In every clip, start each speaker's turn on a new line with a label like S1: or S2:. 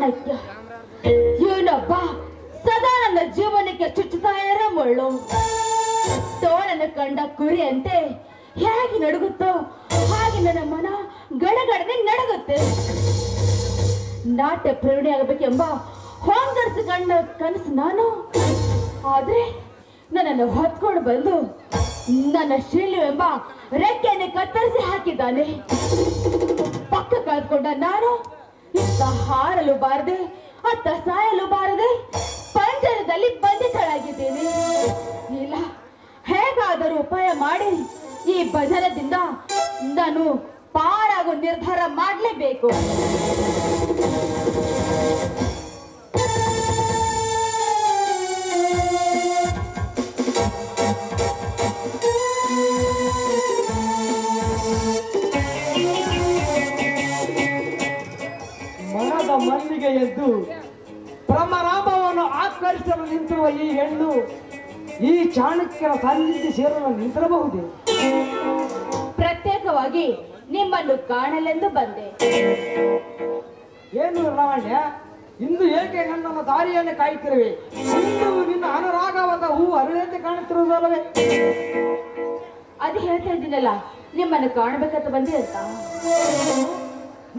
S1: ಚಾಣಕ್ಯ ಇವನೊಬ್ಬ ಸದಾ ನನ್ನ ಜೀವನಕ್ಕೆ ಚುಚ್ಚುತ್ತಾ ಇರೋ ಮುಳ್ಳು. ತೋಳನ್ನು ಕಂಡ ಕುರಿಯಂತೆ ಹೇಗೆ ನಡುಗುತ್ತೋ ಹಾಗೆ ನನ್ನ ಮನ ಗಡಗಡನೆ ನಡುಗುತ್ತೆ. ನಾಟ್ಯ ಪ್ರೇರಣೆ ಆಗಬೇಕೆಂಬ ಹೊಂಗರ್ಸು ಕಂಡ ಕನಸು ನಾನು. ಆದ್ರೆ ನನ್ನನ್ನು ಹೊತ್ಕೊಂಡು ಬಂದು ನನ್ನ ಶೀಲವೆಂಬ ರೆಕ್ಕೆಯನ್ನು ಕತ್ತರಿಸಿ ಹಾಕಿದ್ದಾನೆ. ಪಕ್ಕ ಕಳ್ಕೊಂಡ ನಾನು ಇತ್ತ ಹಾರಲು ಬಾರದೆ ಅತ್ತ ಸಾಯಲು ಬಾರದೆ ಪಂಜರದಲ್ಲಿ ಬಂಧಿತಳಾಗಿದ್ದೇನೆ. ಇಲ್ಲ, ಹೇಗಾದರೂ ಉಪಾಯ ಮಾಡಿ ಈ ಬಂಧನದಿಂದ ನಾನು ಪಾರಾಗೋ ನಿರ್ಧಾರ ಮಾಡಲೇಬೇಕು.
S2: ಮನದ ಮಲ್ಲಿಗೆ ಎದ್ದು ಬ್ರಹ್ಮರಾಮವನ್ನು ಆಕರ್ಷಿಸಲು ನಿಂತಿರುವ ಈ ಹೆಣ್ಣು ಈ ಚಾಣಕ್ಯರ ಸಾನ್ನಿಧ್ಯ ಸೇರಲು ನಿಂತಿರಬಹುದೇ?
S1: ಪ್ರತ್ಯೇಕವಾಗಿ ನಿಮ್ಮನ್ನು ಕಾಣಲೆಂದು ಬಂದೆ.
S2: ಏನು ಲಾವಣ್ಯ, ಇಂದು ಏಕೆ ನನ್ನನ್ನು ದಾರಿಯನ್ನು ಕಾಯುತ್ತಿರುವೆ? ಇಂದು ನಿನ್ನ ಅನುರಾಗವಾದ ಹೂ ಅರಳಿಯಂತೆ ಕಾಣುತ್ತಿರುವುದಲ್ಲವೇ?
S1: ಅದು ಹೇಳ್ತಾ ಇದ್ದೀನಲ್ಲ, ನಿಮ್ಮನ್ನು ಕಾಣಬೇಕಂತ ಬಂದೆ ಅಂತ.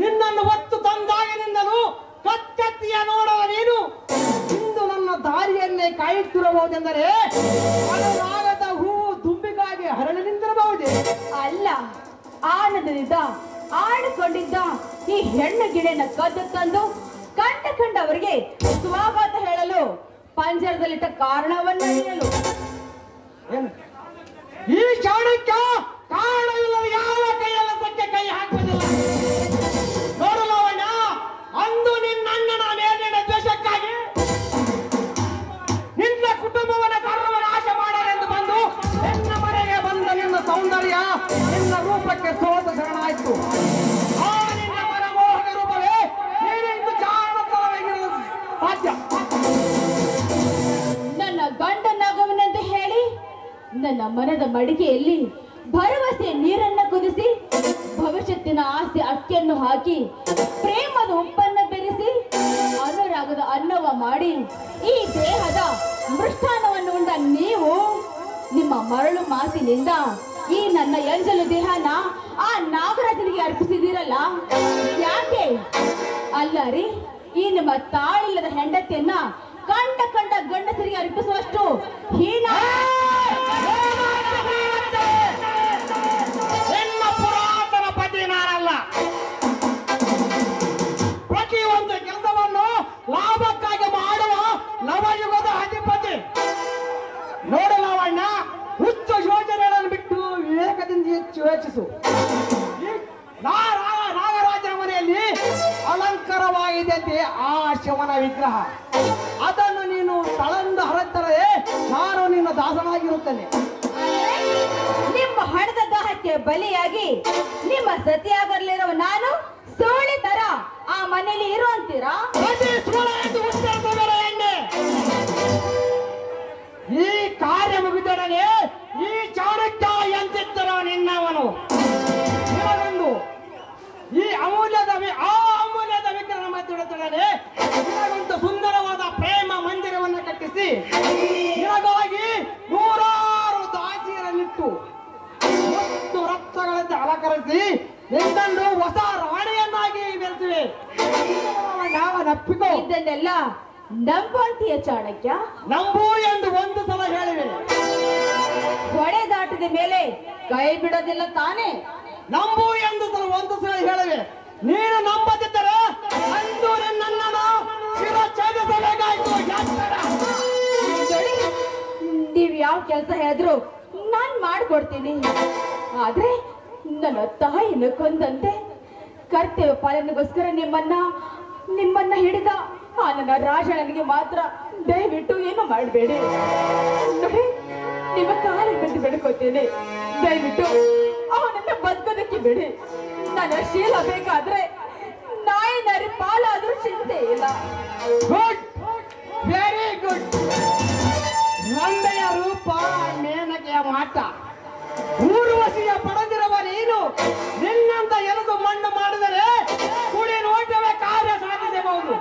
S2: ನಿನ್ನನ್ನು ಒತ್ತು ತಂದಾಗಿನಿಂದಲೂ ಕಚ್ಚತ್ತಿಯ ನೋಡುವ ನೀನು ಇಂದು ನನ್ನ ದಾರಿಯನ್ನೇ ಕಾಯುತ್ತಿರಬಹುದೆಂದರೆ ಅನುರಾಗದ ಹೂವು ತುಂಬಿಗಾಗಿ ಹರಳಿ ನಿಂತಿರಬಹುದೇ?
S1: ಅಲ್ಲ, ಆನಂದದಿಂದ ಆಡಿಕೊಂಡಿದ್ದ ಈ ಹೆಣ್ಣು ಗಿಳೆನ ಕದ್ದು ತಂದು ಕಂಡವರಿಗೆ ಸ್ವಾಗತ ಹೇಳಲು ಪಂಜರದಲ್ಲಿಟ್ಟ ಕಾರಣವನ್ನು ಹೇಳಲು.
S2: ಈ ಚಾಣಕ್ಯ ಕಾರಣವಿಲ್ಲದ ಯಾವ ಕೈಯಲ್ಲ ಸತ್ಯ ಕೈ ಹಾಕುವುದಿಲ್ಲ. ನೋಡಲವಣ್ಣ, ಅಂದು ನಿನ್ನ ಅಣ್ಣನ ಮೇಲಿನ ದ್ವೇಷಕ್ಕಾಗಿ ನಿನ್ನ ಕುಟುಂಬವನ್ನ ಸರ್ವನಾಶ ಮಾಡಲೆಂದು ಬಂದು ನಿನ್ನ ಮನೆಗೆ ಬಂದ ನಿನ್ನ ಸೌಂದರ್ಯ, ನಿನ್ನ ರೂಪಕ್ಕೆ ಸೋತ ಶರಣಾಯಿತು. ಆ ನಿನ್ನ ಮನಮೋಹಕ ರೂಪವೇ ನೀನು ಇಂದು ಕಾರಣತರವಾಗಿರಲು ಸಾಧ್ಯ.
S1: ನನ್ನ ಗಂಡನಾಗುವನೆಂದು ಹೇಳಿ ನನ್ನ ಮನದ ಮಡಿಕೆಯಲ್ಲಿ ಭರವಸೆ ನೀರನ್ನ ಕುದಿಸಿ ಭವಿಷ್ಯತ್ತಿನ ಆಸೆ ಅಕ್ಕಿಯನ್ನು ಹಾಕಿ ಪ್ರೇಮದ ಉಪ್ಪನ್ನ ಬೆರೆಸಿ ಅನುರಾಗದ ಅನ್ನವ ಮಾಡಿ ಈ ದೇಹದ ಮೃಷ್ಟಾನವನ್ನು ಉಂಡ ನೀವು ನಿಮ್ಮ ಮರಳು ಮಾತಿನಿಂದ ಈ ನನ್ನ ಎಂಜಲು ದೇಹನ ಆ ನಾಗರಾಜನಿಗೆ ಅರ್ಪಿಸಿದಿರಲ್ಲ, ಯಾಕೆ? ಅಲ್ಲ ರೀ, ಈ ನಿಮ್ಮ ತಾಳಿಲ್ಲದ ಹೆಂಡತಿಯನ್ನ ಕಂಡ ಗಂಡಸರಿಗೆ ಅರ್ಪಿಸುವಷ್ಟು ಹೀನ
S2: ಪುರಾತನ ಪತಿ ನಾನಲ್ಲ. ಪ್ರತಿಯೊಂದು ಕೆಲಸವನ್ನು ಲಾಭಕ್ಕಾಗಿ ಮಾಡುವ ನವಯುಗದ ಅಧಿಪತಿ. ನೋಡು ಲಾವಣ್ಣ, ಹುಚ್ಚ ಯೋಜನೆಗಳನ್ನು ಬಿಟ್ಟು ವಿವೇಕದಿಂದ ಹೆಚ್ಚು ಯೋಚಿಸು. ನಾಗರಾಜನ ಮನೆಯಲ್ಲಿ ಅಲಂಕಾರವಾಗಿದ್ದಂತೆ ಆ ಶಿವನ ವಿಗ್ರಹ, ಅದನ್ನು ನೀನು ತಳಂದ ಹರತ್ತರೆ ನಾನು ನಿನ್ನ ದಾಸನಾಗಿರುತ್ತೇನೆ.
S1: ನಿಮ್ಮ ಹಣದ ದಾಹಕ್ಕೆ ಬಲಿಯಾಗಿ ನಿಮ್ಮ ಸತಿಯಾಗಲಿರುವ ನಾನು ಸೋಳಿ ತರ ಆ ಮನೆಯಲ್ಲಿ ಇರುವಂತೀರಾ?
S2: ಈ ಕಾರ್ಯ ಮುಗಿದೊಡನೆ ಈ ಚಾಣಕ್ಯ ಎಂತಿದ್ದರ ನಿನ್ನವನು ನಿನಗೊಂದು ಈ ಅಮೂಲ್ಯದ ವಿಗ್ರಹ ಮಧ್ಯೊಡನೆ ನಿನಗೊಂದು ಸುಂದರವಾದ ಪ್ರೇಮ ಮಂದಿರವನ್ನು ಕಟ್ಟಿಸಿ ನಿನಗಾಗಿ 100 ದಾಸಿಯರನ್ನಿಟ್ಟು ಮತ್ತು ರಕ್ತಗಳಂತೆ ಅಲಂಕರಿಸಿ ನಿನ್ನನ್ನು ಹೊಸ ರಾಣಿಯನ್ನಾಗಿ ಬೆಳೆಸಿವೆ. ನಪ್ಪಿಕೋ.
S1: ಇದನ್ನೆಲ್ಲ ನಂಬುವಂತೀಯ ಚಾಣಕ್ಯ?
S2: ನಂಬು ಎಂದು ಒಂದು ಸಲ ಹೇಳಿವೆ.
S1: ಹೊಡೆ ದಾಟಿದ ಮೇಲೆ ಕೈ ಬಿಡೋದಿಲ್ಲ ತಾನೇ?
S2: ನಂಬು ಎಂದು ಒಂದು ಸಲ ಹೇಳಿವೆ. ನೀನು ನಂಬದಿದ್ದರೆ ಅಂದು ನನ್ನನ್ನು ಶಿರಚ್ಛೇದಿಸಬೇಕಾಯ್ತು.
S1: ನೀವ್ ಯಾವ ಕೆಲಸ ಹೇಳಿದ್ರು ನಾನ್ ಮಾಡ್ಕೊಡ್ತೀನಿ. ಆದ್ರೆ ನನ್ನ ತಾಯಿನ ಕೊಂದಂತೆ ಕರ್ತವ್ಯ ಪಾಲನೆಗೋಸ್ಕರ ನಿಮ್ಮನ್ನ ಹಿಡಿದ ಆ ನನ್ನ ರಾಜನಿಗೆ ಮಾತ್ರ ದಯವಿಟ್ಟು ಏನು ಮಾಡಬೇಡಿ. ನೋಡಿ, ನಿಮ್ಮ ಕಾಲಿಗೆ ಬಿದ್ದು ಬೆಡ್ಕೋತೀನಿ. ದಯವಿಟ್ಟು ಅವನನ್ನ ಬದುಕೋದಕ್ಕೆ ಬಿಡಿ. ನನ್ನ ಶೀಲ ಬೇಕಾದ್ರೆ ನಾಯಿ ನರಿ ಪಾಲಾದ್ರೂ ಚಿಂತೆ ಇಲ್ಲ.
S2: Good, very good. ನಂದೆಯ ರೂಪ, ಮೇನಕೆಯ ಮಾಟ, ಊರ್ವಶಿಯ ಪಡೆದಿರುವ ನೀನು ನಿನ್ನಂತ ಎಲಸು ಮಣ್ಣು ಮಾಡಿದರೆ ಕುಡಿ ನೋಟವೇ ಕಾರ್ಯ ಸಾಧಿಸಬಹುದು.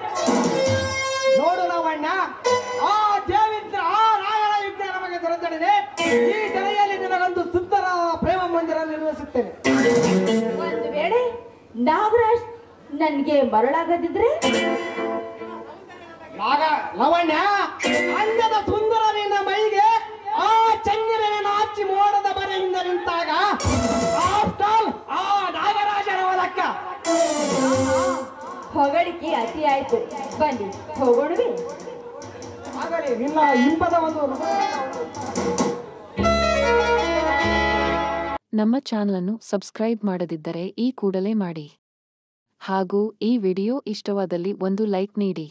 S2: ಈ ಕಡೆಯಲ್ಲಿ ನಿನಗೊಂದು ಸುಂದರ ಪ್ರೇಮ ಮಂದಿರ ನಿರ್ಮಿಸುತ್ತೇನೆ.
S1: ಒಂದು ವೇಳೆ ನಾಗರಾಜ್ ನನ್ಗೆ ಮರಳಾಗದಿದ್ರೆ
S2: ಲವಣ್ಯ, ಅಂದದ ಸುಂದರ ನಿನ್ನ ಮೈಗೆ ಆ ಚಂದಿರನ ಹಚ್ಚಿ ಮೋಡದ ಬರೆಯಿಂದ ನಿಂತಾಗ ಆಫ್ಟರ್ ಆ ನಾಗರಾಜನ ಹೊಲಕ್ಕ.
S1: ಹೊಗಳಿಕೆ ಅತಿ ಆಯ್ತು. ಬನ್ನಿ ಹೋಗೋಣವೇ.
S2: ಆಗಲಿ ನಿನ್ನ ಇಂಪದ ಒಂದು.
S3: ನಮ್ಮ ಚಾನಲ್ ಅನ್ನು ಸಬ್ಸ್ಕ್ರೈಬ್ ಮಾಡದಿದ್ದರೆ ಈ ಕೂಡಲೇ ಮಾಡಿ. ಹಾಗೂ ಈ ವಿಡಿಯೋ ಇಷ್ಟವಾದಲ್ಲಿ ಒಂದು ಲೈಕ್ ನೀಡಿ.